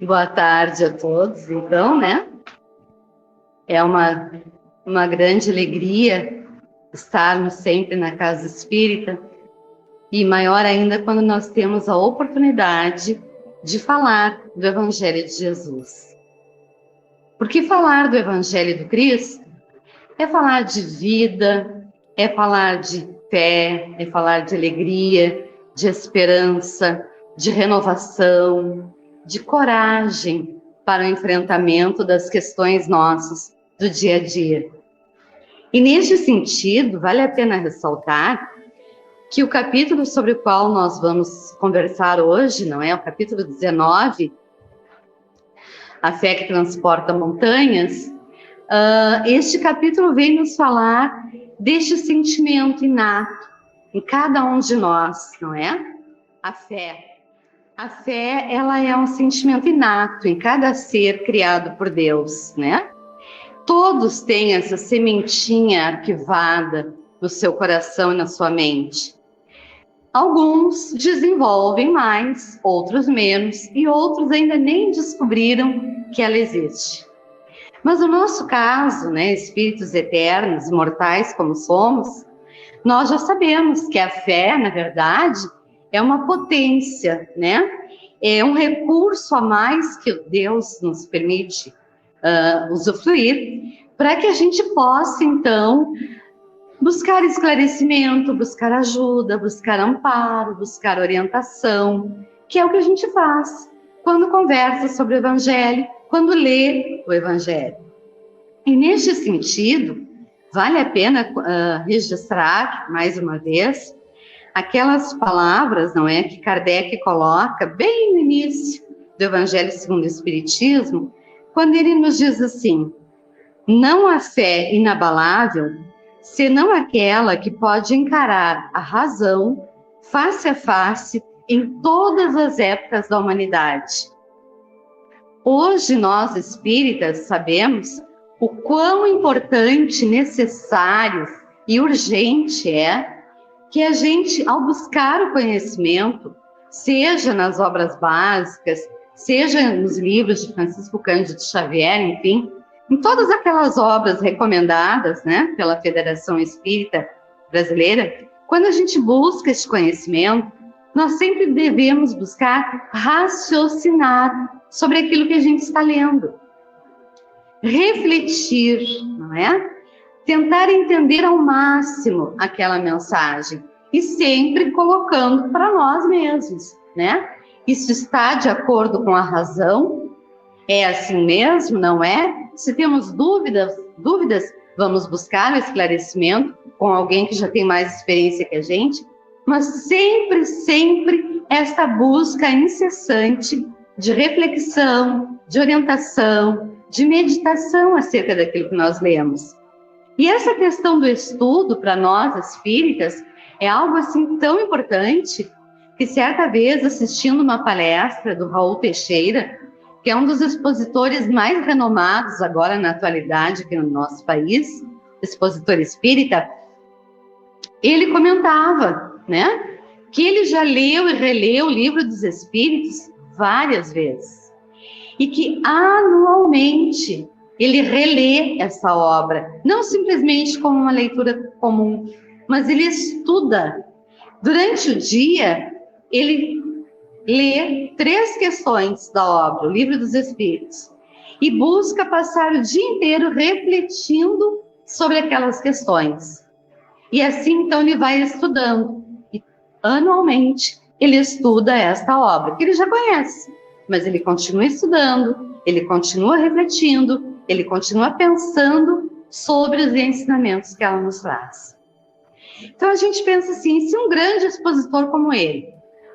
Boa tarde a todos, então, né? É uma grande alegria estarmos sempre na Casa Espírita e maior ainda quando nós temos a oportunidade de falar do Evangelho de Jesus. Porque falar do Evangelho do Cristo é falar de vida, é falar de fé, é falar de alegria, de esperança, de renovação, de coragem para o enfrentamento das questões nossas do dia a dia. E neste sentido, vale a pena ressaltar que o capítulo sobre o qual nós vamos conversar hoje, não é? O capítulo 19, A Fé que Transporta Montanhas, este capítulo vem nos falar deste sentimento inato em cada um de nós, não é? A fé. A fé, ela é um sentimento inato em cada ser criado por Deus, né? Todos têm essa sementinha arquivada no seu coração e na sua mente. Alguns desenvolvem mais, outros menos, e outros ainda nem descobriram que ela existe. Mas no nosso caso, né, espíritos eternos, imortais como somos, nós já sabemos que a fé, na verdade, é uma potência, né? É um recurso a mais que Deus nos permite usufruir, para que a gente possa, então, buscar esclarecimento, buscar ajuda, buscar amparo, buscar orientação, que é o que a gente faz quando conversa sobre o Evangelho, quando lê o Evangelho. E neste sentido, vale a pena registrar, mais uma vez, aquelas palavras, não é, que Kardec coloca bem no início do Evangelho segundo o Espiritismo, quando ele nos diz assim: não há fé inabalável, senão aquela que pode encarar a razão face a face em todas as épocas da humanidade. Hoje nós espíritas sabemos o quão importante, necessário e urgente é que a gente, ao buscar o conhecimento, seja nas obras básicas, seja nos livros de Francisco Cândido Xavier, enfim, em todas aquelas obras recomendadas, né, pela Federação Espírita Brasileira, quando a gente busca esse conhecimento, nós sempre devemos buscar raciocinar sobre aquilo que a gente está lendo. Refletir, não é? Tentar entender ao máximo aquela mensagem e sempre colocando para nós mesmos, né? Isso está de acordo com a razão? É assim mesmo, não é? Se temos dúvidas, vamos buscar o esclarecimento com alguém que já tem mais experiência que a gente, mas sempre esta busca incessante de reflexão, de orientação, de meditação acerca daquilo que nós lemos. E essa questão do estudo, para nós espíritas, é algo assim tão importante que certa vez, assistindo uma palestra do Raul Teixeira, que é um dos expositores mais renomados agora na atualidade aqui no nosso país, expositor espírita, ele comentava, né, que ele já leu e releu o Livro dos Espíritos várias vezes e que anualmente ele relê essa obra, não simplesmente como uma leitura comum, mas ele estuda. Durante o dia, ele lê 3 questões da obra, o Livro dos Espíritos, e busca passar o dia inteiro refletindo sobre aquelas questões. E assim, então, ele vai estudando. E, anualmente, ele estuda esta obra, que ele já conhece, mas ele continua estudando, ele continua refletindo, ele continua pensando sobre os ensinamentos que ela nos traz. Então, a gente pensa assim, se um grande expositor como ele,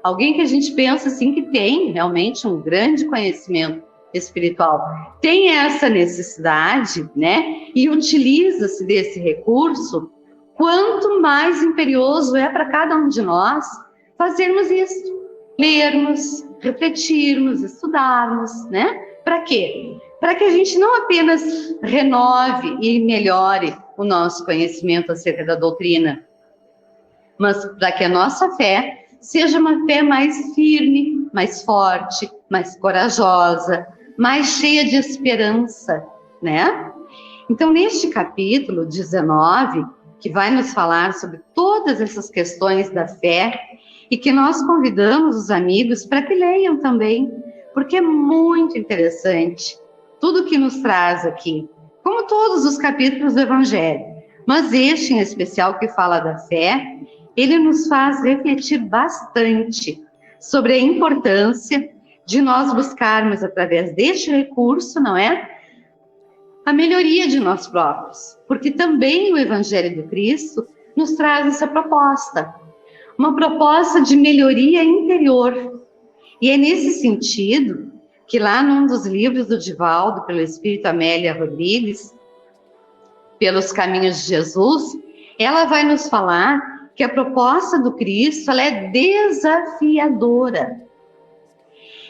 alguém que a gente pensa assim que tem realmente um grande conhecimento espiritual, tem essa necessidade, né, e utiliza-se desse recurso, quanto mais imperioso é para cada um de nós fazermos isso, lermos, refletirmos, estudarmos, né? Para quê? Para que a gente não apenas renove e melhore o nosso conhecimento acerca da doutrina, mas para que a nossa fé seja uma fé mais firme, mais forte, mais corajosa, mais cheia de esperança, né? Então, neste capítulo 19, que vai nos falar sobre todas essas questões da fé, e que nós convidamos os amigos para que leiam também, porque é muito interessante tudo que nos traz aqui, como todos os capítulos do Evangelho, mas este em especial que fala da fé, ele nos faz refletir bastante sobre a importância de nós buscarmos, através deste recurso, não é? A melhoria de nós próprios, porque também o Evangelho do Cristo nos traz essa proposta, uma proposta de melhoria interior. E é nesse sentido que lá num dos livros do Divaldo, pelo Espírito Amélia Rodrigues, Pelos Caminhos de Jesus, ela vai nos falar que a proposta do Cristo, ela é desafiadora.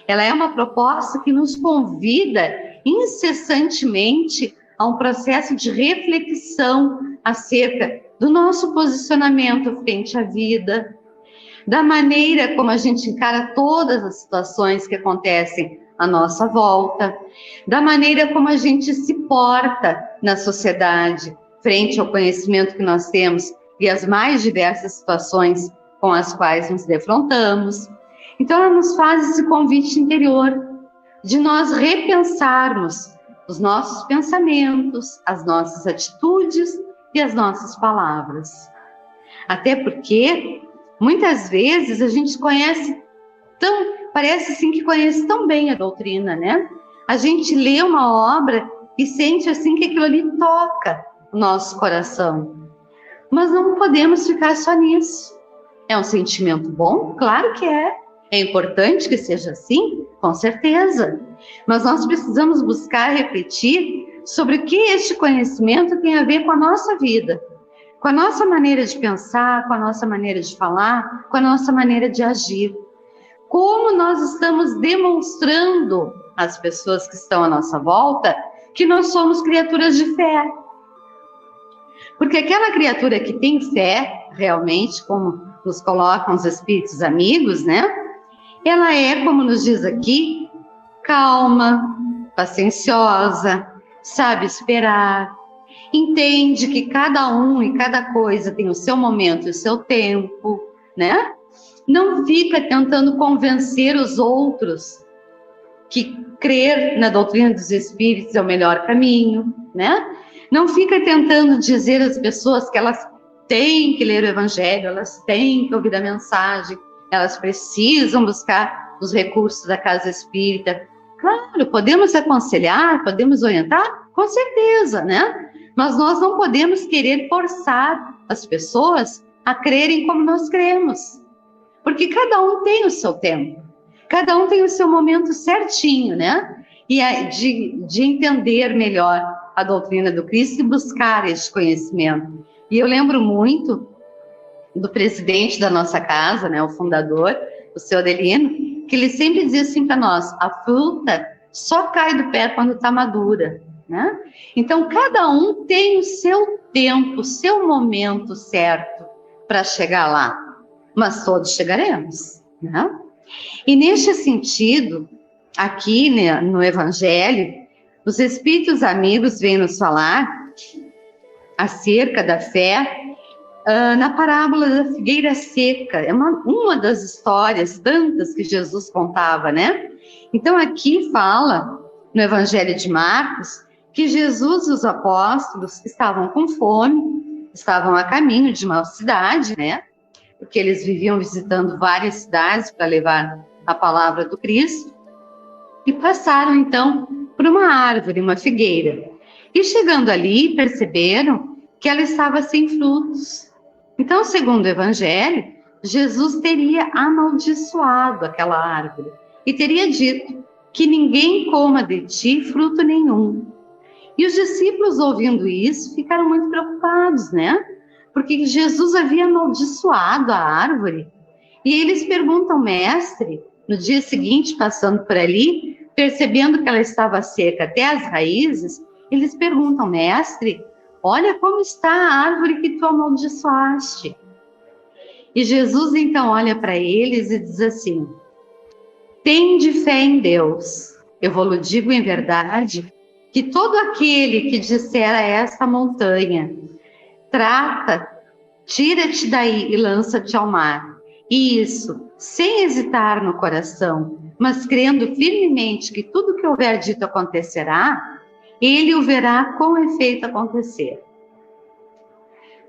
Ela é uma proposta que nos convida incessantemente a um processo de reflexão acerca do nosso posicionamento frente à vida, da maneira como a gente encara todas as situações que acontecem à nossa volta, da maneira como a gente se porta na sociedade frente ao conhecimento que nós temos e as mais diversas situações com as quais nos defrontamos. Então, ela nos faz esse convite interior de nós repensarmos os nossos pensamentos, as nossas atitudes e as nossas palavras. Até porque, muitas vezes, a gente parece assim que conhece tão bem a doutrina, né? A gente lê uma obra e sente assim que aquilo ali toca o nosso coração. Mas não podemos ficar só nisso. É um sentimento bom? Claro que é. É importante que seja assim? Com certeza. Mas nós precisamos buscar refletir sobre o que este conhecimento tem a ver com a nossa vida, com a nossa maneira de pensar, com a nossa maneira de falar, com a nossa maneira de agir. Como nós estamos demonstrando às pessoas que estão à nossa volta que nós somos criaturas de fé. Porque aquela criatura que tem fé, realmente, como nos colocam os espíritos amigos, né? Ela é, como nos diz aqui, calma, pacienciosa, sabe esperar, entende que cada um e cada coisa tem o seu momento e o seu tempo, né? Não fica tentando convencer os outros que crer na doutrina dos espíritos é o melhor caminho, né? Não fica tentando dizer às pessoas que elas têm que ler o Evangelho, elas têm que ouvir a mensagem, elas precisam buscar os recursos da casa espírita. Claro, podemos aconselhar, podemos orientar, com certeza, né? Mas nós não podemos querer forçar as pessoas a crerem como nós cremos. Porque cada um tem o seu tempo, cada um tem o seu momento certinho, né? E de entender melhor a doutrina do Cristo e buscar esse conhecimento. E eu lembro muito do presidente da nossa casa, né, o fundador, o seu Adelino, que ele sempre dizia assim para nós: a fruta só cai do pé quando está madura, né? Então, cada um tem o seu tempo, o seu momento certo para chegar lá, mas todos chegaremos, né? E neste sentido, aqui, né, no Evangelho, os Espíritos Amigos vêm nos falar acerca da fé na parábola da figueira seca. É uma das histórias tantas que Jesus contava, né? Então aqui fala, no Evangelho de Marcos, que Jesus e os apóstolos estavam com fome, estavam a caminho de uma cidade, né? Porque eles viviam visitando várias cidades para levar a palavra do Cristo, e passaram então por uma árvore, uma figueira. E chegando ali, perceberam que ela estava sem frutos. Então, segundo o Evangelho, Jesus teria amaldiçoado aquela árvore e teria dito que ninguém coma de ti fruto nenhum. E os discípulos, ouvindo isso, ficaram muito preocupados, né? Porque Jesus havia amaldiçoado a árvore. E eles perguntam, mestre, no dia seguinte, passando por ali, percebendo que ela estava seca até as raízes, eles perguntam, mestre, olha como está a árvore que tu amaldiçoaste. E Jesus então olha para eles e diz assim: Tende fé em Deus. Eu vou-lhe digo em verdade que todo aquele que disser a esta montanha, tira-te daí e lança-te ao mar. E isso, sem hesitar no coração, mas crendo firmemente que tudo que houver dito acontecerá, ele o verá com efeito acontecer.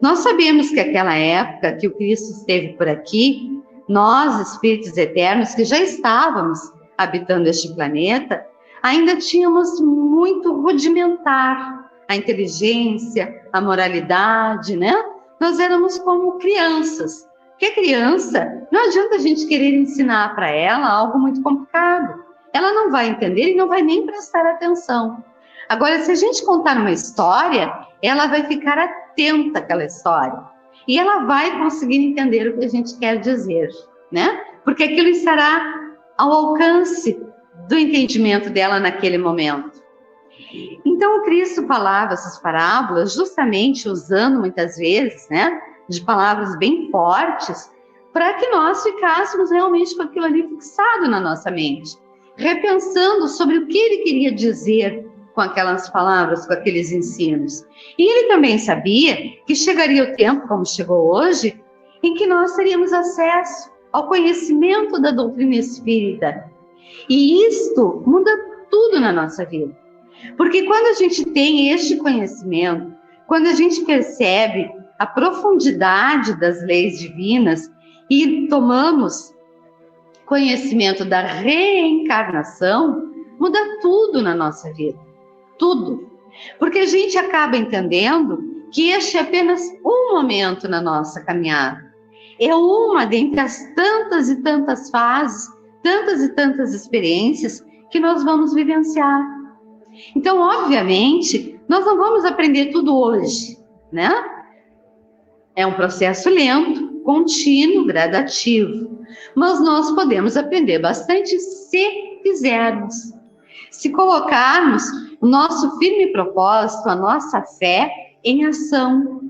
Nós sabemos que aquela época que o Cristo esteve por aqui, nós, espíritos eternos, que já estávamos habitando este planeta, ainda tínhamos muito rudimentar a inteligência, a moralidade, né? Nós éramos como crianças. Porque criança, não adianta a gente querer ensinar para ela algo muito complicado. Ela não vai entender e não vai nem prestar atenção. Agora, se a gente contar uma história, ela vai ficar atenta àquela história. E ela vai conseguir entender o que a gente quer dizer, né? Porque aquilo estará ao alcance do entendimento dela naquele momento. Então, o Cristo falava essas parábolas justamente usando muitas vezes, né, de palavras bem fortes, para que nós ficássemos realmente com aquilo ali fixado na nossa mente, repensando sobre o que ele queria dizer com aquelas palavras, com aqueles ensinos. E ele também sabia que chegaria o tempo, como chegou hoje, em que nós teríamos acesso ao conhecimento da doutrina espírita. E isto muda tudo na nossa vida. Porque quando a gente tem este conhecimento, quando a gente percebe a profundidade das leis divinas e tomamos conhecimento da reencarnação, muda tudo na nossa vida. Tudo. Porque a gente acaba entendendo que este é apenas um momento na nossa caminhada. É uma dentre as tantas e tantas fases, tantas e tantas experiências que nós vamos vivenciar. Então, obviamente, nós não vamos aprender tudo hoje, né? É um processo lento, contínuo, gradativo. Mas nós podemos aprender bastante se quisermos. Se colocarmos o nosso firme propósito, a nossa fé em ação.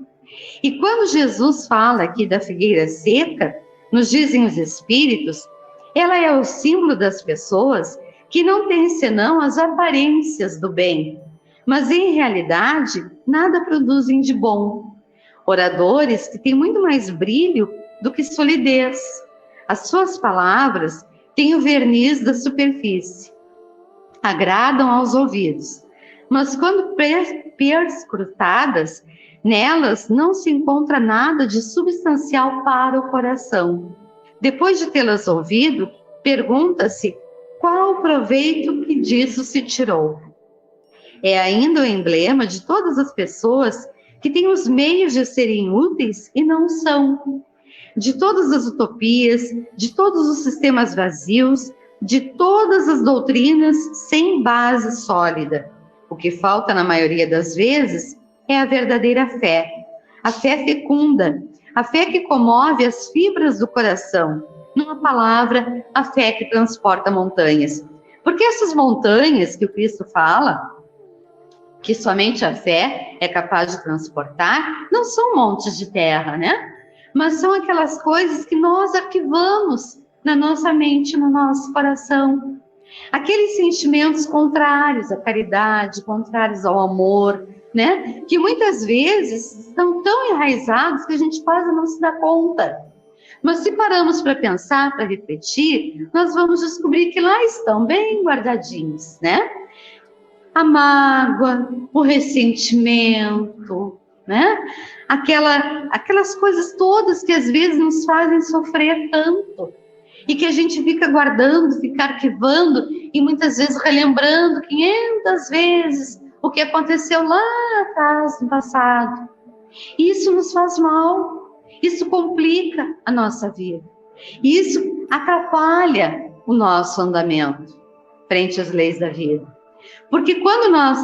E quando Jesus fala aqui da figueira seca, nos dizem os espíritos, ela é o símbolo das pessoas que não têm senão as aparências do bem, mas em realidade nada produzem de bom. Oradores que têm muito mais brilho do que solidez. As suas palavras têm o verniz da superfície, agradam aos ouvidos, mas quando perscrutadas, nelas não se encontra nada de substancial para o coração. Depois de tê-las ouvido, pergunta-se qual o proveito que disso se tirou. É ainda o emblema de todas as pessoas que têm os meios de serem úteis e não são. De todas as utopias, de todos os sistemas vazios, de todas as doutrinas sem base sólida. O que falta na maioria das vezes é a verdadeira fé. A fé fecunda, a fé que comove as fibras do coração. Numa palavra, a fé que transporta montanhas. Porque essas montanhas que o Cristo fala, que somente a fé é capaz de transportar, não são montes de terra, né? Mas são aquelas coisas que nós arquivamos na nossa mente, no nosso coração. Aqueles sentimentos contrários à caridade, contrários ao amor, né? Que muitas vezes estão tão enraizados que a gente quase não se dá conta. Mas se paramos para pensar, para refletir, nós vamos descobrir que lá estão bem guardadinhos, né? A mágoa, o ressentimento, né? Aquelas coisas todas que às vezes nos fazem sofrer tanto e que a gente fica guardando, fica arquivando e muitas vezes relembrando 500 vezes o que aconteceu lá atrás, no passado. Isso nos faz mal. Isso complica a nossa vida. Isso atrapalha o nosso andamento frente às leis da vida. Porque quando nós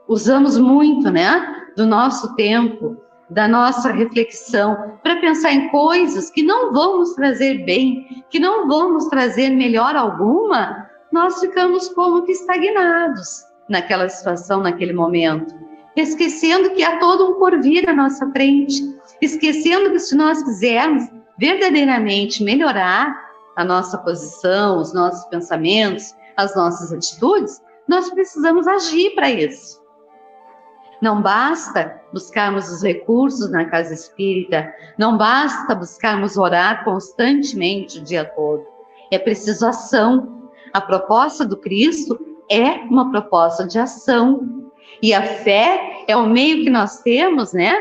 usamos muito, né, do nosso tempo, da nossa reflexão, para pensar em coisas que não vão nos trazer bem, que não vão nos trazer melhor alguma, nós ficamos como que estagnados naquela situação, naquele momento. Esquecendo que há todo um porvir à nossa frente. Esquecendo que se nós quisermos verdadeiramente melhorar, a nossa posição, os nossos pensamentos, as nossas atitudes, nós precisamos agir para isso. Não basta buscarmos os recursos na casa espírita, não basta buscarmos orar constantemente o dia todo. É preciso ação. A proposta do Cristo é uma proposta de ação. E a fé é o meio que nós temos, né,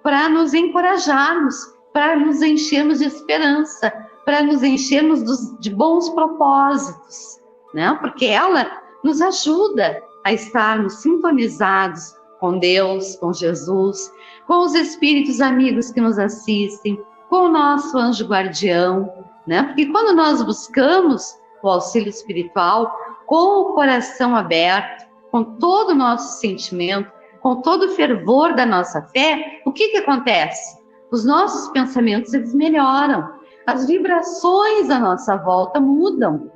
para nos encorajarmos, para nos enchermos de esperança, para nos enchermos de bons propósitos, né? Porque ela nos ajuda a estarmos sintonizados com Deus, com Jesus, com os espíritos amigos que nos assistem, com o nosso anjo guardião, né? Porque quando nós buscamos o auxílio espiritual com o coração aberto, com todo o nosso sentimento, com todo o fervor da nossa fé, o que acontece? Os nossos pensamentos, eles melhoram, as vibrações à nossa volta mudam.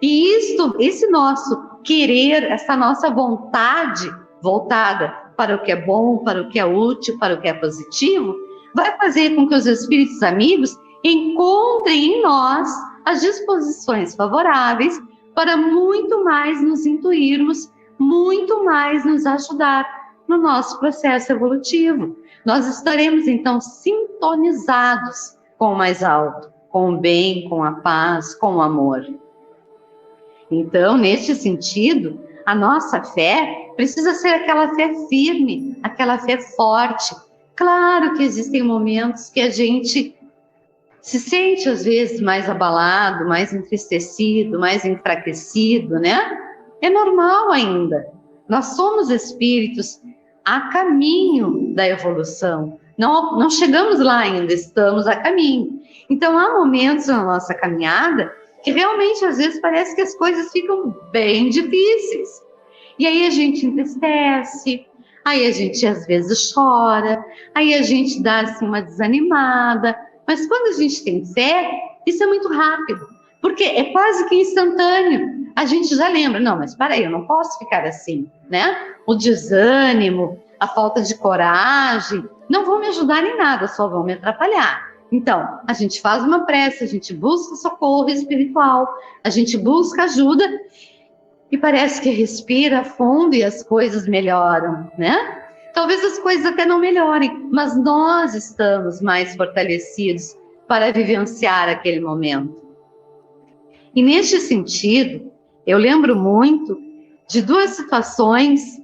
E esse nosso querer, essa nossa vontade voltada para o que é bom, para o que é útil, para o que é positivo, vai fazer com que os espíritos amigos encontrem em nós as disposições favoráveis para muito mais nos intuirmos, muito mais nos ajudar no nosso processo evolutivo. Nós estaremos, então, sintonizados com o mais alto, com o bem, com a paz, com o amor. Então, neste sentido, a nossa fé precisa ser aquela fé firme, aquela fé forte. Claro que existem momentos que a gente se sente, às vezes, mais abalado, mais entristecido, mais enfraquecido, né? É normal ainda. Nós somos espíritos a caminho da evolução. Não chegamos lá ainda, estamos a caminho. Então, há momentos na nossa caminhada que realmente, às vezes, parece que as coisas ficam bem difíceis. E aí a gente entristece, aí a gente, às vezes, chora, aí a gente dá, assim, uma desanimada. Mas quando a gente tem fé, isso é muito rápido, porque é quase que instantâneo. A gente já lembra, não, mas peraí, eu não posso ficar assim, né? O desânimo, a falta de coragem, não vão me ajudar em nada, só vão me atrapalhar. Então, a gente faz uma prece, a gente busca socorro espiritual, a gente busca ajuda e parece que respira fundo e as coisas melhoram, né? Talvez as coisas até não melhorem, mas nós estamos mais fortalecidos para vivenciar aquele momento. E neste sentido, eu lembro muito de duas situações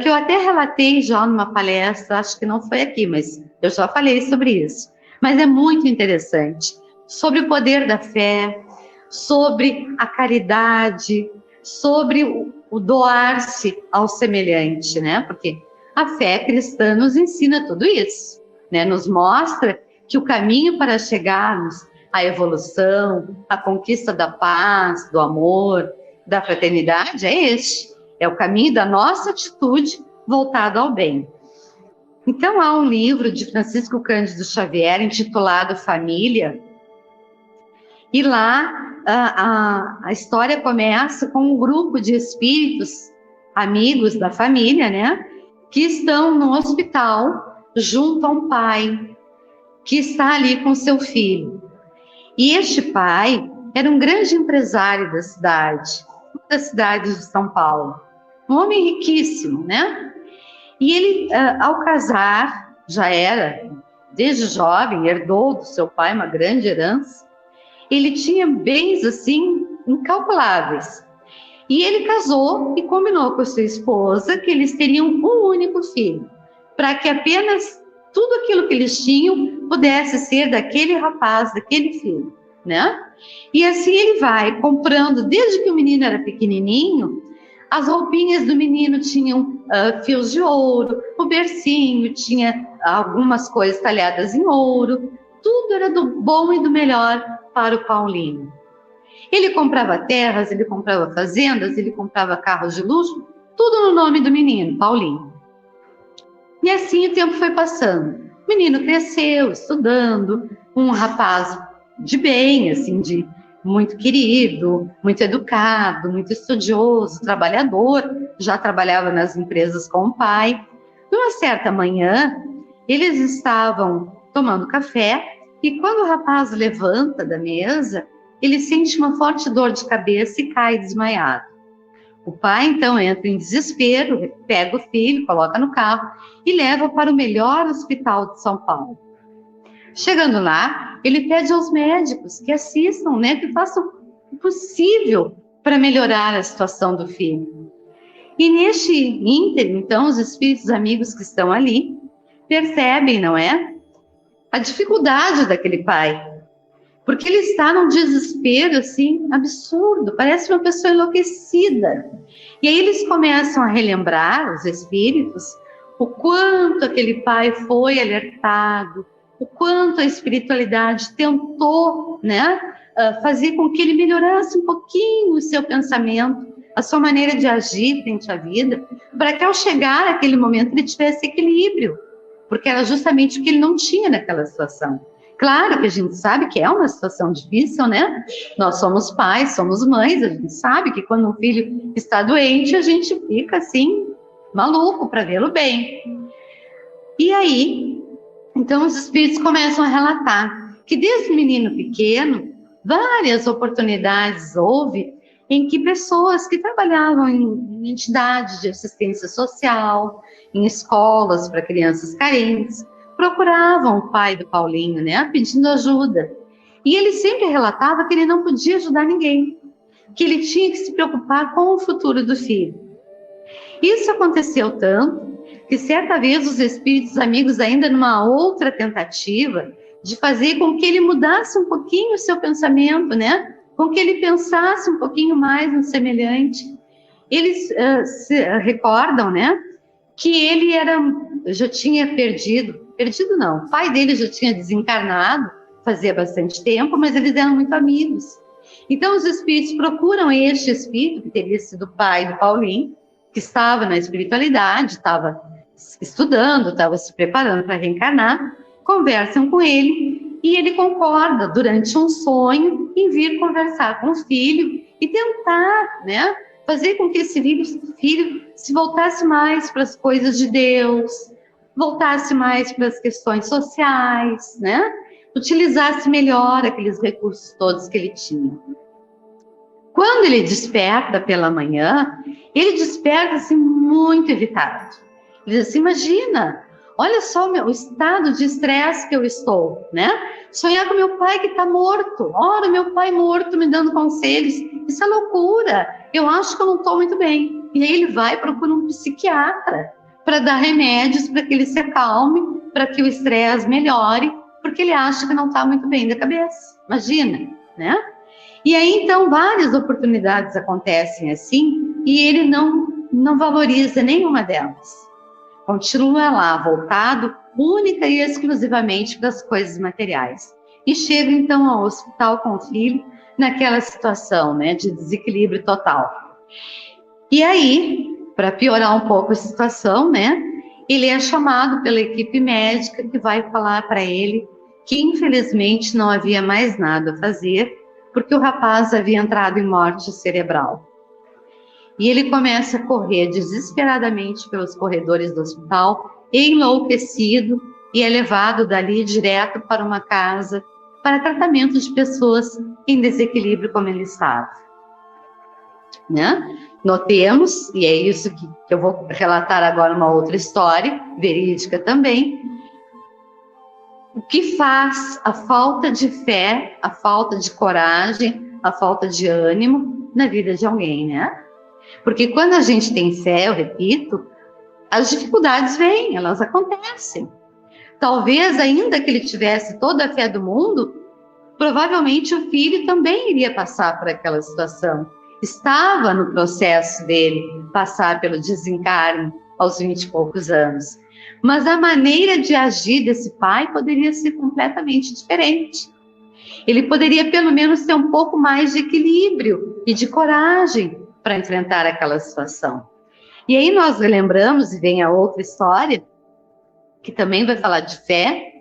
que eu até relatei já numa palestra, acho que não foi aqui, mas eu já falei sobre isso. Mas é muito interessante, sobre o poder da fé, sobre a caridade, sobre o doar-se ao semelhante, né? Porque a fé cristã nos ensina tudo isso, né? Nos mostra que o caminho para chegarmos à evolução, à conquista da paz, do amor, da fraternidade é este. É o caminho da nossa atitude voltada ao bem. Então, há um livro de Francisco Cândido Xavier intitulado Família, e lá a história começa com um grupo de espíritos amigos da família, né, que estão no hospital junto a um pai que está ali com seu filho. E este pai era um grande empresário da cidade de São Paulo, um homem riquíssimo, né? E ele, ao casar, já era, desde jovem, herdou do seu pai uma grande herança. Ele tinha bens, assim, incalculáveis. E ele casou e combinou com a sua esposa que eles teriam um único filho, para que apenas tudo aquilo que eles tinham pudesse ser daquele rapaz, daquele filho, né? E assim ele vai comprando, desde que o menino era pequenininho, as roupinhas do menino tinham fios de ouro, o bercinho tinha algumas coisas talhadas em ouro, tudo era do bom e do melhor para o Paulinho. Ele comprava terras, ele comprava fazendas, ele comprava carros de luxo, tudo no nome do menino, Paulinho. E assim o tempo foi passando. O menino cresceu, estudando, um rapaz de bem, assim, de muito querido, muito educado, muito estudioso, trabalhador, já trabalhava nas empresas com o pai. Numa certa manhã, eles estavam tomando café e quando o rapaz levanta da mesa, ele sente uma forte dor de cabeça e cai desmaiado. O pai, então, entra em desespero, pega o filho, coloca no carro e leva para o melhor hospital de São Paulo. Chegando lá, ele pede aos médicos que assistam, né, que façam o possível para melhorar a situação do filho. E neste ínterim, então, os espíritos amigos que estão ali percebem, não é, a dificuldade daquele pai, porque ele está num desespero, assim, absurdo, parece uma pessoa enlouquecida. E aí eles começam a relembrar, os espíritos, o quanto aquele pai foi alertado, o quanto a espiritualidade tentou, né, fazer com que ele melhorasse um pouquinho o seu pensamento, a sua maneira de agir frente à vida, para que ao chegar aquele momento ele tivesse equilíbrio, porque era justamente o que ele não tinha naquela situação. Claro que a gente sabe que é uma situação difícil, né? Nós somos pais, somos mães, a gente sabe que quando um filho está doente, a gente fica assim, maluco para vê-lo bem. E aí, então os espíritos começam a relatar que desde o menino pequeno, várias oportunidades houve em que pessoas que trabalhavam em entidades de assistência social, em escolas para crianças carentes, procuravam o pai do Paulinho, né, pedindo ajuda. E ele sempre relatava que ele não podia ajudar ninguém, que ele tinha que se preocupar com o futuro do filho. Isso aconteceu tanto que certa vez os espíritos amigos, ainda numa outra tentativa de fazer com que ele mudasse um pouquinho o seu pensamento, né, com que ele pensasse um pouquinho mais no semelhante, eles se recordam, né, que ele já tinha perdido não, o pai dele já tinha desencarnado, fazia bastante tempo, mas eles eram muito amigos. Então os espíritos procuram este espírito, que teria sido o pai do Paulinho, que estava na espiritualidade, estava estudando, estava se preparando para reencarnar, conversam com ele, e ele concorda, durante um sonho, em vir conversar com o filho e tentar, né, fazer com que esse filho se voltasse mais para as coisas de Deus, voltasse mais para as questões sociais, né? Utilizasse melhor aqueles recursos todos que ele tinha. Quando ele desperta pela manhã, ele desperta assim muito irritado. Ele diz assim, imagina, olha só o estado de estresse que eu estou, né? Sonhar com meu pai que está morto. Ora, meu pai morto me dando conselhos. Isso é loucura. Eu acho que eu não estou muito bem. E aí ele vai e procura um psiquiatra para dar remédios para que ele se acalme, para que o estresse melhore, porque ele acha que não está muito bem da cabeça. Imagina, né? E aí, então, várias oportunidades acontecem assim, e ele não valoriza nenhuma delas. Continua lá, voltado única e exclusivamente para as coisas materiais. E chega, então, ao hospital com o filho, naquela situação, né, de desequilíbrio total. E aí, para piorar um pouco a situação, né, ele é chamado pela equipe médica, que vai falar para ele que, infelizmente, não havia mais nada a fazer, porque o rapaz havia entrado em morte cerebral. E ele começa a correr desesperadamente pelos corredores do hospital, enlouquecido, e é levado dali direto para uma casa para tratamento de pessoas em desequilíbrio como ele estava. Né? Notemos, e é isso que eu vou relatar agora, uma outra história, verídica também, o que faz a falta de fé, a falta de coragem, a falta de ânimo na vida de alguém, né? Porque quando a gente tem fé, eu repito, as dificuldades vêm, elas acontecem. Talvez, ainda que ele tivesse toda a fé do mundo, provavelmente o filho também iria passar por aquela situação. Estava no processo dele passar pelo desencarne aos 20 e poucos anos. Mas a maneira de agir desse pai poderia ser completamente diferente. Ele poderia, pelo menos, ter um pouco mais de equilíbrio e de coragem para enfrentar aquela situação. E aí nós lembramos, e vem a outra história, que também vai falar de fé,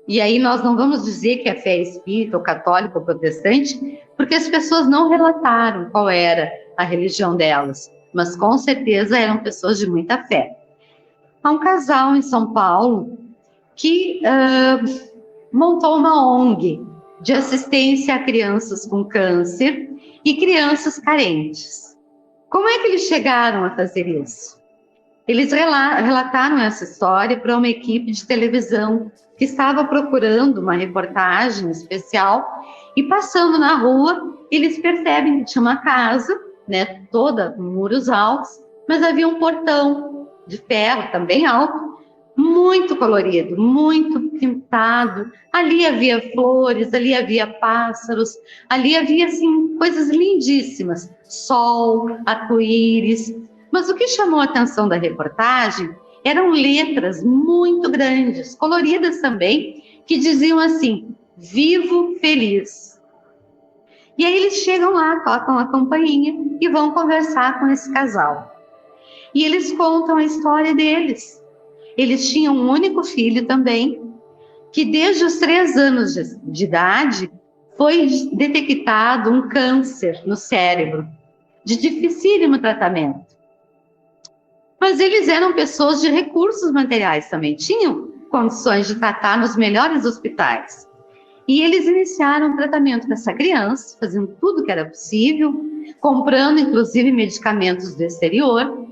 e aí nós não vamos dizer que a fé é espírita, ou católica, ou protestante, porque as pessoas não relataram qual era a religião delas, mas com certeza eram pessoas de muita fé. Há um casal em São Paulo que montou uma ONG, de assistência a crianças com câncer e crianças carentes. Como é que eles chegaram a fazer isso? Eles relataram essa história para uma equipe de televisão que estava procurando uma reportagem especial e passando na rua, eles percebem que tinha uma casa, né, toda com muros altos, mas havia um portão de ferro também alto, muito colorido, muito pintado. Ali havia flores, ali havia pássaros, ali havia assim coisas lindíssimas, sol, arco-íris. Mas o que chamou a atenção da reportagem eram letras muito grandes, coloridas também, que diziam assim: vivo feliz. E aí eles chegam lá, tocam a campainha e vão conversar com esse casal. E eles contam a história deles. Eles tinham um único filho também, que desde os 3 anos de idade foi detectado um câncer no cérebro, de dificílimo tratamento. Mas eles eram pessoas de recursos materiais também, tinham condições de tratar nos melhores hospitais. E eles iniciaram o tratamento dessa criança, fazendo tudo que era possível, comprando inclusive medicamentos do exterior.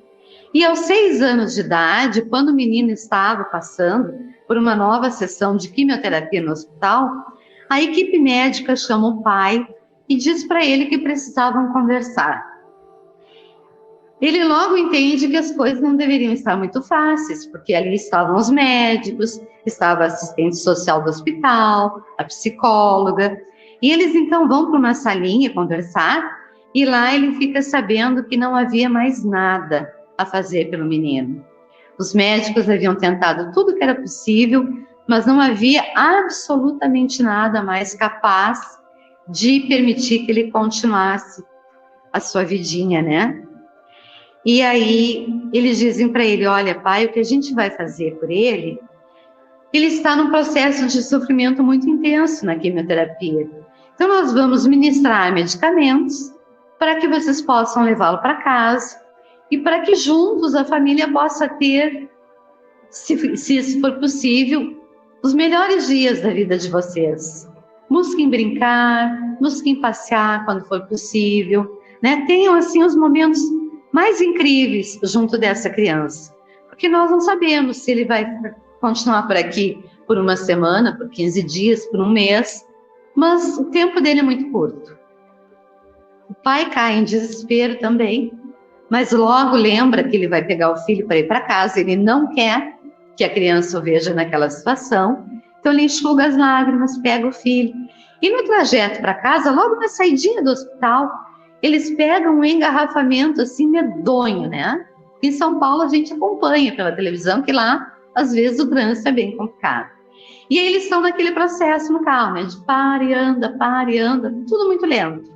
E aos 6 anos de idade, quando o menino estava passando por uma nova sessão de quimioterapia no hospital, a equipe médica chama o pai e diz para ele que precisavam conversar. Ele logo entende que as coisas não deveriam estar muito fáceis, porque ali estavam os médicos, estava a assistente social do hospital, a psicóloga, e eles então vão para uma salinha conversar, e lá ele fica sabendo que não havia mais nada a fazer pelo menino. Os médicos haviam tentado tudo que era possível, mas não havia absolutamente nada mais capaz de permitir que ele continuasse a sua vidinha, né? E aí eles dizem para ele: olha, pai, o que a gente vai fazer por ele, ele está num processo de sofrimento muito intenso na quimioterapia. Então nós vamos ministrar medicamentos para que vocês possam levá-lo para casa e para que juntos a família possa ter, se isso for possível, os melhores dias da vida de vocês. Busquem brincar, busquem passear quando for possível, né? Tenham assim os momentos mais incríveis junto dessa criança, porque nós não sabemos se ele vai continuar por aqui por uma semana, por 15 dias, por um mês, mas o tempo dele é muito curto. O pai cai em desespero também, mas logo lembra que ele vai pegar o filho para ir para casa, ele não quer que a criança o veja naquela situação, então ele enxuga as lágrimas, pega o filho, e no trajeto para casa, logo na saidinha do hospital, eles pegam um engarrafamento assim medonho, né? Em São Paulo a gente acompanha pela televisão que lá, às vezes, o trânsito é bem complicado. E aí eles estão naquele processo no carro, né? De para e anda, tudo muito lento.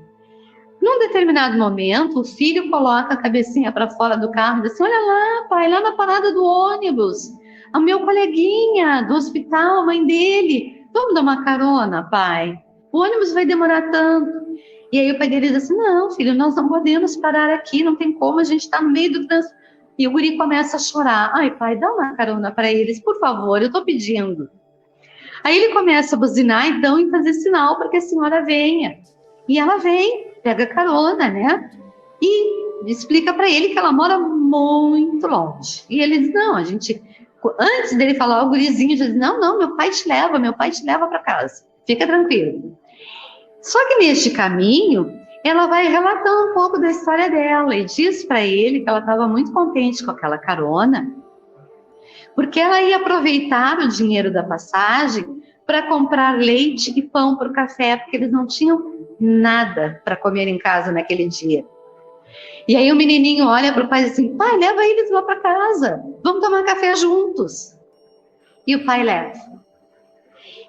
Num determinado momento, o filho coloca a cabecinha para fora do carro e diz assim: olha lá, pai, lá na parada do ônibus, o meu coleguinha do hospital, a mãe dele, vamos dar uma carona, pai? O ônibus vai demorar tanto. E aí o pai dele diz assim: não, filho, nós não podemos parar aqui, não tem como, a gente está no meio do trânsito. E o guri começa a chorar: ai, pai, dá uma carona para eles, por favor, eu estou pedindo. Aí ele começa a buzinar, então, e fazer sinal para que a senhora venha. E ela vem, pega carona, né? E explica para ele que ela mora muito longe. E ele diz: não, a gente... Antes dele falar, o gurizinho diz: não, meu pai te leva para casa, fica tranquilo. Só que neste caminho, ela vai relatando um pouco da história dela e diz para ele que ela estava muito contente com aquela carona, porque ela ia aproveitar o dinheiro da passagem para comprar leite e pão para o café, porque eles não tinham nada para comer em casa naquele dia. E aí o menininho olha para o pai e diz assim: pai, leva eles lá para casa, vamos tomar café juntos. E o pai leva.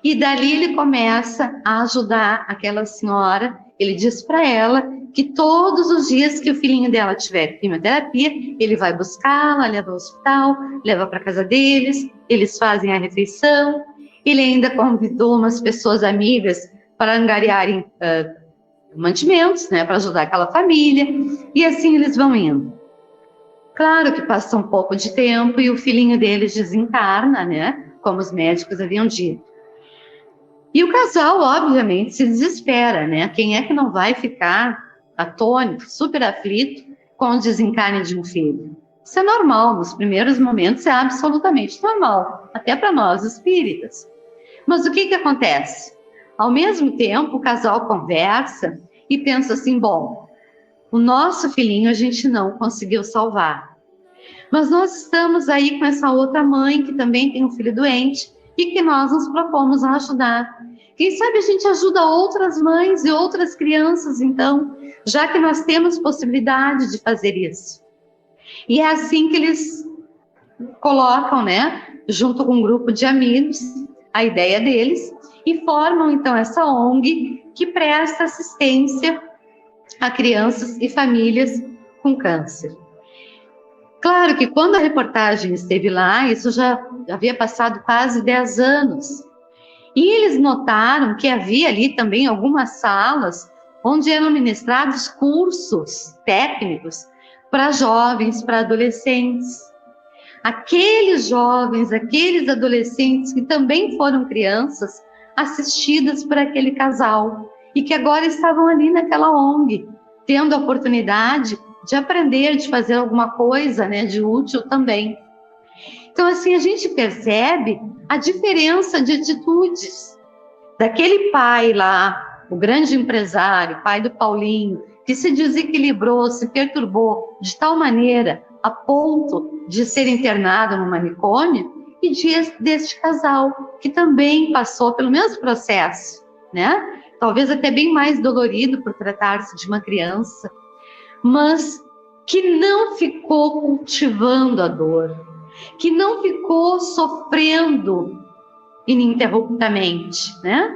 E dali ele começa a ajudar aquela senhora. Ele diz para ela que todos os dias que o filhinho dela tiver quimioterapia, ele vai buscá-la, leva ao hospital, leva para casa deles, eles fazem a refeição. Ele ainda convidou umas pessoas amigas para angariarem mantimentos, né, para ajudar aquela família, e assim eles vão indo. Claro que passa um pouco de tempo e o filhinho deles desencarna, né, como os médicos haviam dito. E o casal, obviamente, se desespera, né? Quem é que não vai ficar atônito, super aflito com o desencarne de um filho? Isso é normal, nos primeiros momentos é absolutamente normal, até para nós espíritas. Mas o que acontece? Ao mesmo tempo, o casal conversa e pensa assim, bom, o nosso filhinho a gente não conseguiu salvar. Mas nós estamos aí com essa outra mãe que também tem um filho doente e que nós nos propomos a ajudar. Quem sabe a gente ajuda outras mães e outras crianças, então, já que nós temos possibilidade de fazer isso. E é assim que eles colocam, né, junto com um grupo de amigos, a ideia deles, e formam, então, essa ONG que presta assistência a crianças e famílias com câncer. Claro que quando a reportagem esteve lá, isso já havia passado quase 10 anos. E eles notaram que havia ali também algumas salas onde eram ministrados cursos técnicos para jovens, para adolescentes. Aqueles jovens, aqueles adolescentes que também foram crianças assistidas por aquele casal e que agora estavam ali naquela ONG, tendo a oportunidade de aprender, de fazer alguma coisa, né, de útil também. Então, assim, a gente percebe a diferença de atitudes daquele pai lá, o grande empresário, pai do Paulinho, que se desequilibrou, se perturbou de tal maneira a ponto de ser internado no manicômio, e deste casal, que também passou pelo mesmo processo, né? Talvez até bem mais dolorido por tratar-se de uma criança, mas que não ficou cultivando a dor, que não ficou sofrendo ininterruptamente, né?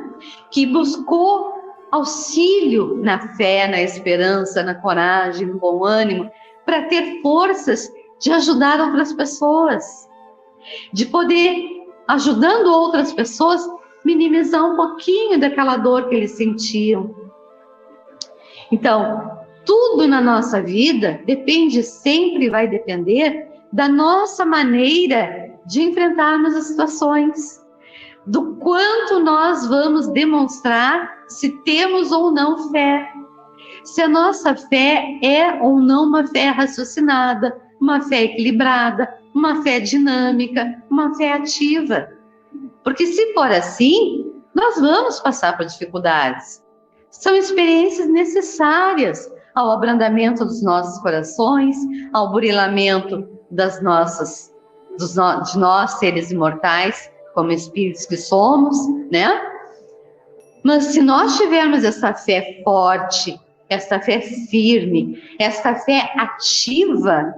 Que buscou auxílio na fé, na esperança, na coragem, no bom ânimo, para ter forças de ajudar outras pessoas, de poder, ajudando outras pessoas, minimizar um pouquinho daquela dor que eles sentiam. Então, tudo na nossa vida sempre vai depender da nossa maneira de enfrentarmos as situações, do quanto nós vamos demonstrar se temos ou não fé, se a nossa fé é ou não uma fé raciocinada, uma fé equilibrada, uma fé dinâmica, uma fé ativa. Porque se for assim, nós vamos passar por dificuldades. São experiências necessárias ao abrandamento dos nossos corações, ao burilamento de nós seres imortais, como espíritos que somos, né? Mas se nós tivermos essa fé forte, essa fé firme, essa fé ativa,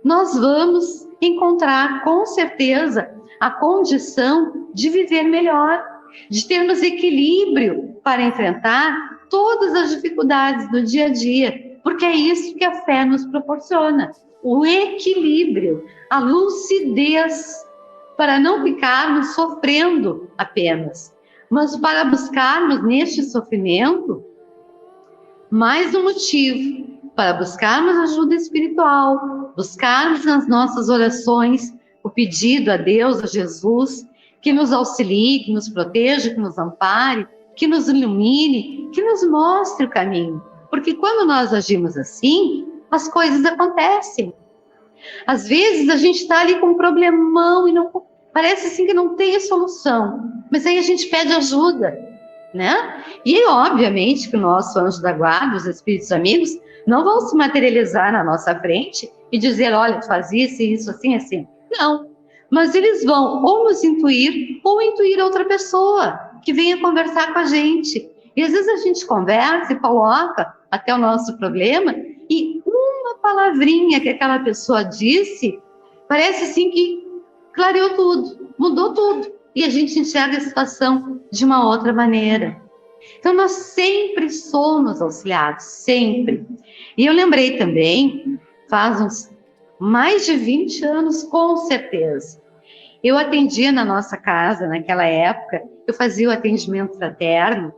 nós vamos encontrar com certeza a condição de viver melhor, de termos equilíbrio para enfrentar todas as dificuldades do dia a dia, porque é isso que a fé nos proporciona, o equilíbrio, a lucidez, para não ficarmos sofrendo apenas, mas para buscarmos neste sofrimento mais um motivo para buscarmos ajuda espiritual, buscarmos nas nossas orações o pedido a Deus, a Jesus, que nos auxilie, que nos proteja, que nos ampare, que nos ilumine, que nos mostre o caminho. Porque quando nós agimos assim, as coisas acontecem. Às vezes a gente está ali com um problemão e não parece assim que não tem solução, mas aí a gente pede ajuda, né? E obviamente que o nosso anjo da guarda, os espíritos amigos, não vão se materializar na nossa frente e dizer, olha, faz isso, assim, assim. Não, mas eles vão ou nos intuir ou intuir outra pessoa que venha conversar com a gente. E às vezes a gente conversa e coloca até o nosso problema e uma palavrinha que aquela pessoa disse, parece assim que clareou tudo, mudou tudo. E a gente enxerga a situação de uma outra maneira. Então, nós sempre somos auxiliados, sempre. E eu lembrei também, faz uns mais de 20 anos, com certeza. Eu atendia na nossa casa, naquela época, eu fazia o atendimento fraterno,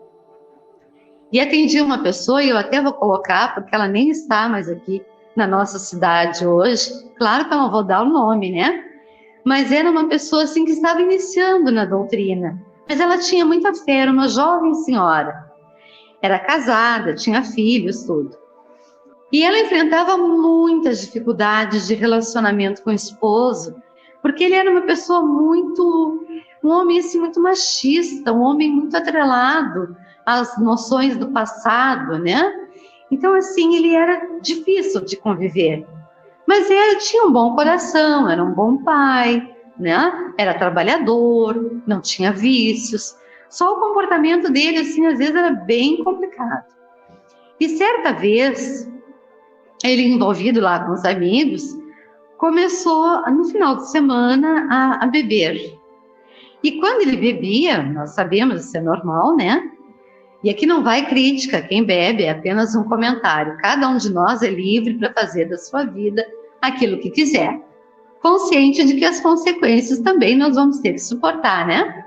e atendia uma pessoa, e eu até vou colocar, porque ela nem está mais aqui na nossa cidade hoje, claro que eu não vou dar o nome, né? Mas era uma pessoa assim que estava iniciando na doutrina, Mas ela tinha muita fé, era uma jovem senhora. Era casada, tinha filhos, tudo. E ela enfrentava muitas dificuldades de relacionamento com o esposo, porque ele era uma pessoa um homem assim, muito machista, um homem muito atrelado às noções do passado, né? Então, assim, ele era difícil de conviver. Mas ele tinha um bom coração, era um bom pai, né? Era trabalhador, não tinha vícios. Só o comportamento dele, assim, às vezes era bem complicado. E certa vez, ele envolvido lá com os amigos, começou, no final de semana, a beber. E quando ele bebia, nós sabemos, isso é normal, né? E aqui não vai crítica, quem bebe é apenas um comentário. Cada um de nós é livre para fazer da sua vida aquilo que quiser, consciente de que as consequências também nós vamos ter que suportar, né?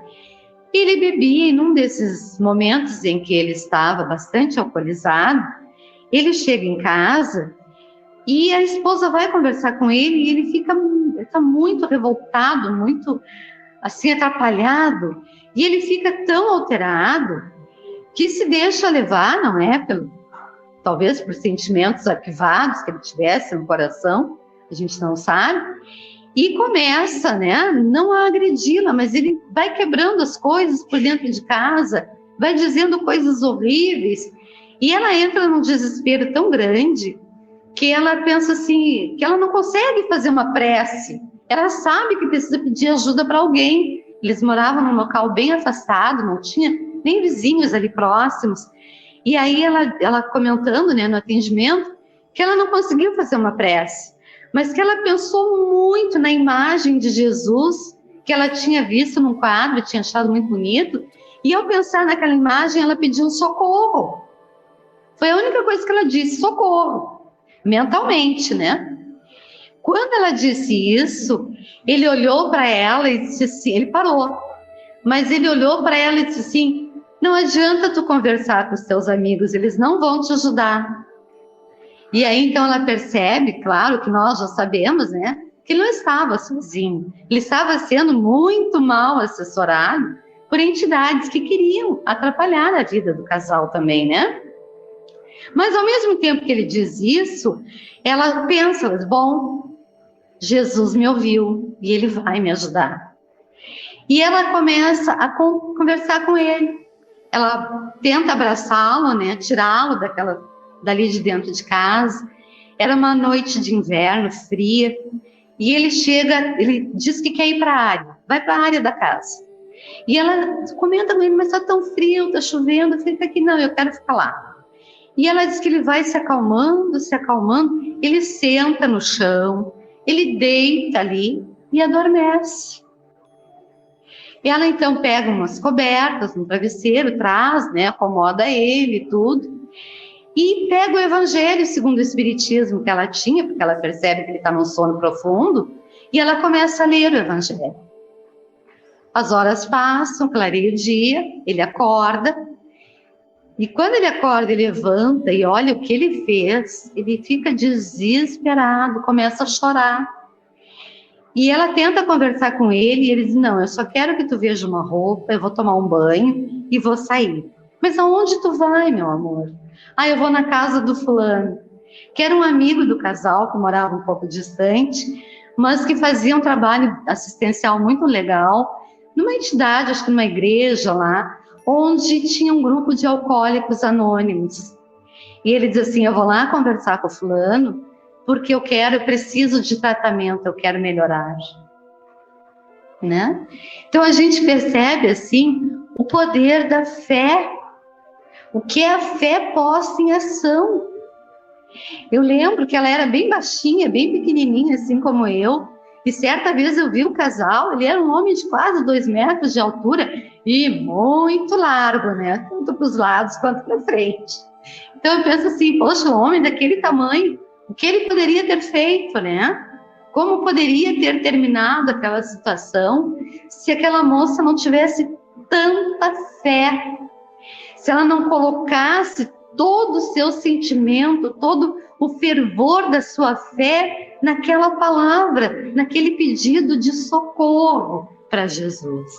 E ele bebia, e num desses momentos em que ele estava bastante alcoolizado, ele chega em casa e a esposa vai conversar com ele e ele está muito revoltado, muito assim atrapalhado, e ele fica tão alterado que se deixa levar, não é? Talvez por sentimentos arquivados que ele tivesse no coração, a gente não sabe, e começa, né, não a agredi-la, mas ele vai quebrando as coisas por dentro de casa, vai dizendo coisas horríveis, e ela entra num desespero tão grande que ela pensa assim, que ela não consegue fazer uma prece, ela sabe que precisa pedir ajuda para alguém. Eles moravam num local bem afastado, não tinha nem vizinhos ali próximos, e aí ela comentando, né, no atendimento, que ela não conseguiu fazer uma prece, mas que ela pensou muito na imagem de Jesus, que ela tinha visto num quadro, tinha achado muito bonito, e ao pensar naquela imagem, ela pediu socorro. Foi a única coisa que ela disse, socorro, mentalmente, né? Quando ela disse isso, ele olhou para ela e disse assim, ele parou, mas ele olhou para ela e disse assim, não adianta tu conversar com os teus amigos, eles não vão te ajudar. E aí, então, ela percebe, claro, que nós já sabemos, né, que ele não estava sozinho. Ele estava sendo muito mal assessorado por entidades que queriam atrapalhar a vida do casal também, né? Mas, ao mesmo tempo que ele diz isso, ela pensa, bom, Jesus me ouviu e ele vai me ajudar. E ela começa a conversar com ele. Ela tenta abraçá-lo, né, tirá-lo dali de dentro de casa. Era uma noite de inverno, fria, e ele ele diz que quer ir para a área, vai para a área da casa. E ela comenta com ele, mas está tão frio, está chovendo, fica aqui, não, eu quero ficar lá. E ela diz que ele vai se acalmando, ele senta no chão, ele deita ali e adormece. Ela então pega umas cobertas, um travesseiro, traz, né, acomoda ele e tudo, e pega o Evangelho segundo o Espiritismo que ela tinha, porque ela percebe que ele está num sono profundo, e ela começa a ler o Evangelho. As horas passam, clareia o dia, ele acorda, e quando ele acorda, ele levanta e olha o que ele fez, ele fica desesperado, começa a chorar. E ela tenta conversar com ele e ele diz, não, eu só quero que tu veja uma roupa, eu vou tomar um banho e vou sair. Mas aonde tu vai, meu amor? Ah, eu vou na casa do fulano, que era um amigo do casal, que morava um pouco distante, mas que fazia um trabalho assistencial muito legal, numa entidade, acho que numa igreja lá, onde tinha um grupo de alcoólicos anônimos. E ele diz assim, eu vou lá conversar com o fulano, porque eu preciso de tratamento, eu quero melhorar, né? Então a gente percebe assim o poder da fé, o que é a fé posta em ação. Eu lembro que ela era bem baixinha, bem pequenininha, assim como eu, e certa vez eu vi um casal, ele era um homem de quase 2 metros de altura e muito largo, né? Tanto para os lados quanto para frente. Então eu penso assim, poxa, um homem daquele tamanho, o que ele poderia ter feito, né? Como poderia ter terminado aquela situação se aquela moça não tivesse tanta fé, se ela não colocasse todo o seu sentimento, todo o fervor da sua fé naquela palavra, naquele pedido de socorro para Jesus.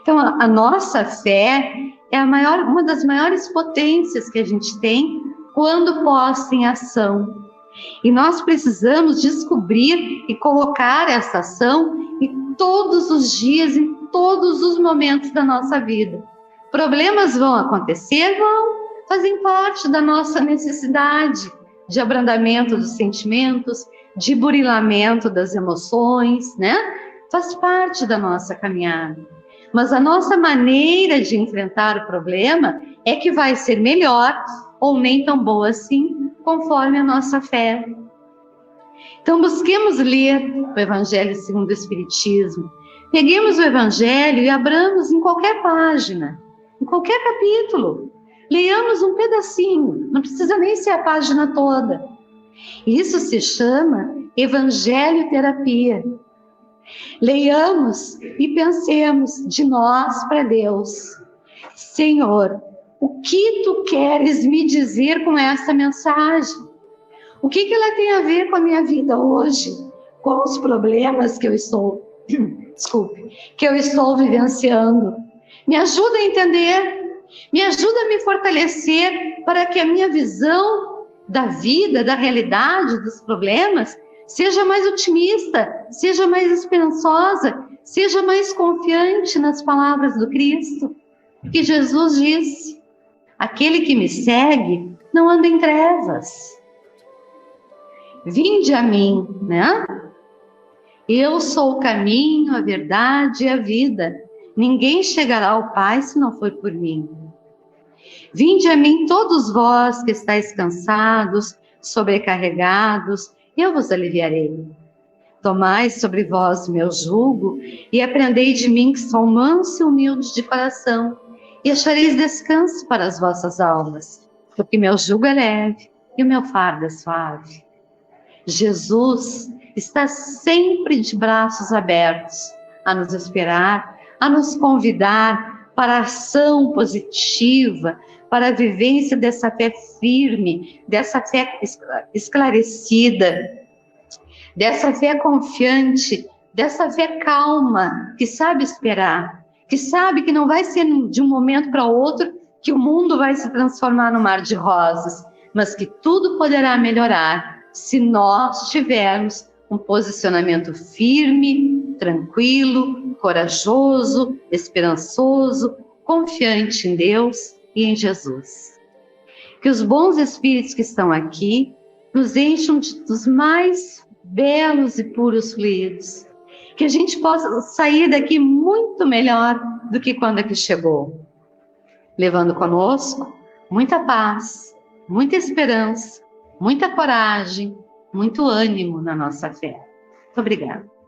Então, a nossa fé é uma das maiores potências que a gente tem quando posta em ação. E nós precisamos descobrir e colocar essa ação em todos os dias, em todos os momentos da nossa vida. Problemas vão acontecer, fazem parte da nossa necessidade de abrandamento dos sentimentos, de burilamento das emoções, né? Faz parte da nossa caminhada. Mas a nossa maneira de enfrentar o problema é que vai ser melhor ou nem tão boa assim, conforme a nossa fé. Então, busquemos ler o Evangelho segundo o Espiritismo. Peguemos o Evangelho e abramos em qualquer página, em qualquer capítulo. Leiamos um pedacinho, não precisa nem ser a página toda. Isso se chama Evangelho Terapia. Leiamos e pensemos de nós para Deus. Senhor, o que tu queres me dizer com essa mensagem? O que ela tem a ver com a minha vida hoje? Com os problemas que eu estou, que eu estou vivenciando? Me ajuda a entender, me ajuda a me fortalecer para que a minha visão da vida, da realidade, dos problemas, seja mais otimista, seja mais esperançosa, seja mais confiante nas palavras do Cristo. Que Jesus disse: aquele que me segue não anda em trevas. Vinde a mim, né? Eu sou o caminho, a verdade e a vida. Ninguém chegará ao Pai se não for por mim. Vinde a mim todos vós que estáis cansados, sobrecarregados, eu vos aliviarei. Tomai sobre vós meu jugo e aprendei de mim, que sou manso e humilde de coração, e achareis descanso para as vossas almas, porque meu jugo é leve e o meu fardo é suave. Jesus está sempre de braços abertos a nos esperar, a nos convidar para a ação positiva, para a vivência dessa fé firme, dessa fé esclarecida, dessa fé confiante, dessa fé calma, que sabe esperar, que sabe que não vai ser de um momento para outro que o mundo vai se transformar num mar de rosas, mas que tudo poderá melhorar se nós tivermos um posicionamento firme, tranquilo, corajoso, esperançoso, confiante em Deus e em Jesus. Que os bons espíritos que estão aqui nos encham dos mais belos e puros fluidos. Que a gente possa sair daqui muito melhor do que quando aqui chegou. Levando conosco muita paz, muita esperança, muita coragem, muito ânimo na nossa fé. Muito obrigada.